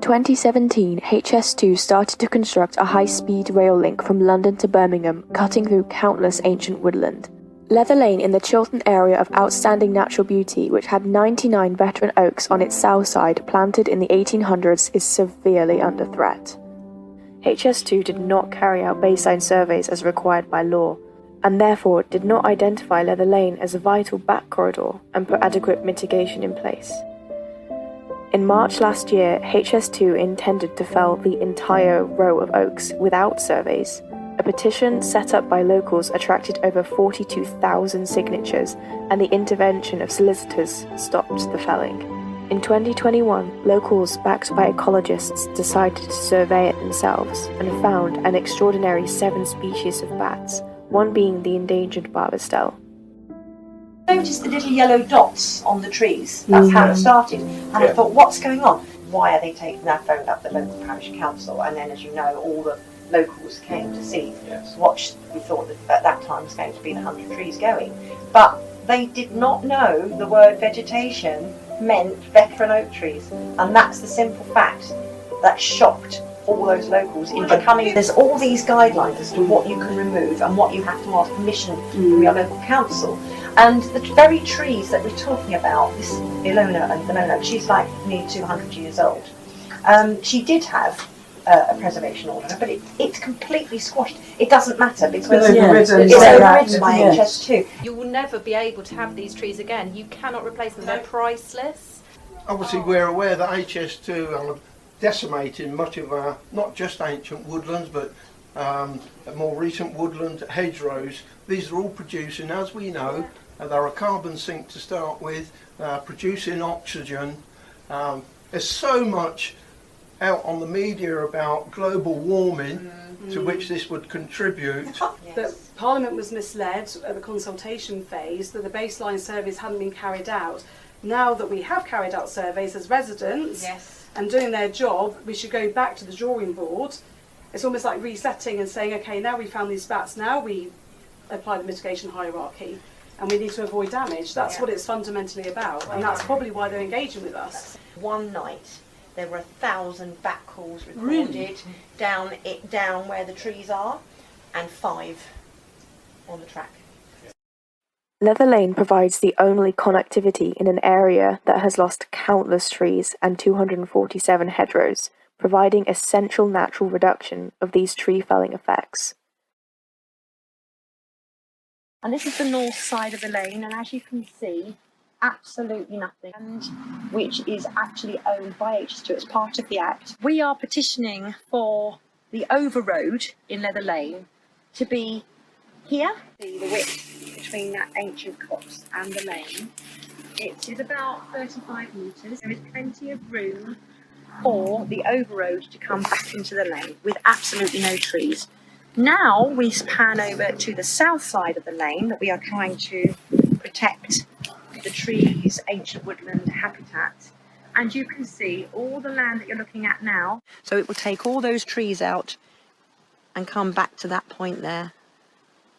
2017, HS2 started to construct a high-speed rail link from London to Birmingham, cutting through countless ancient woodland. Leather Lane in the Chiltern area of outstanding natural beauty, which had 99 veteran oaks on its south side planted in the 1800s, is severely under threat. HS2 did not carry out baseline surveys as required by law, and therefore did not identify Leather Lane as a vital back corridor and put adequate mitigation in place. In March last year, HS2 intended to fell the entire row of oaks without surveys. A petition set up by locals attracted over 42,000 signatures, and the intervention of solicitors stopped the felling. In 2021, locals backed by ecologists decided to survey it themselves and found an extraordinary 7 species of bats, one being the endangered Barbastelle. I noticed the little yellow dots on the trees. That's how it started. And I thought, what's going on? Why are they taking that? Phoned up the local parish council, and then, as you know, all the locals came to see. Watch, we thought that at that time was going to be the 100 trees going. But they did not know the word vegetation meant veteran oak trees. And that's the simple fact that shocked all those locals into coming. There's all these guidelines as to what you can remove and what you have to ask permission from your local council. And the very trees that we're talking about, this Ilona and Banana, she's like nearly 200 years old. She did have a preservation order, but it's completely squashed. It doesn't matter because it's overridden by HS2. You will never be able to have these trees again. You cannot replace them. They're priceless. Obviously, we're aware that HS2 are decimating much of our, not just ancient woodlands, but more recent woodland hedgerows. These are all producing, as we know, they're a carbon sink to start with, producing oxygen. There's so much out on the media about global warming to which this would contribute. That Parliament was misled at the consultation phase that the baseline surveys hadn't been carried out. Now that we have carried out surveys as residents and doing their job, we should go back to the drawing board. It's almost like resetting and saying, okay, now we found these bats, now we apply the mitigation hierarchy and we need to avoid damage. That's what it's fundamentally about, and that's probably why they're engaging with us. One night there were 1,000 bat calls recorded down where the trees are, and 5 on the track. Leather Lane provides the only connectivity in an area that has lost countless trees and 247 hedgerows, providing essential natural reduction of these tree felling effects. And this is the north side of the lane, and as you can see, absolutely nothing, and which is actually owned by HS2 as part of the Act. We are petitioning for the overroad in Leather Lane to be here. The width between that ancient copse and the lane, it is about 35 metres. There is plenty of room for the overroad to come back into the lane with absolutely no trees. Now we pan over to the south side of the lane that we are trying to protect the trees, ancient woodland habitat, and you can see all the land that you're looking at now. So it will take all those trees out and come back to that point there.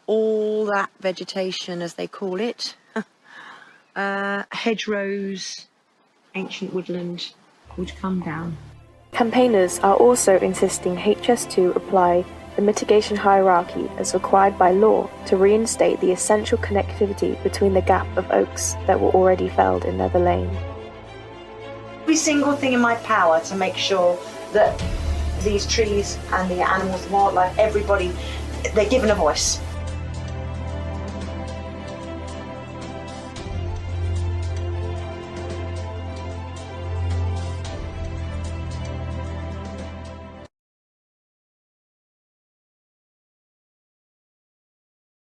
All that vegetation, as they call it, hedgerows, ancient woodland, would come down. Campaigners are also insisting HS2 apply the mitigation hierarchy as required by law to reinstate the essential connectivity between the gap of oaks that were already felled in Leather Lane. Every single thing in my power to make sure that these trees and the animals, the wildlife, everybody, they're given a voice.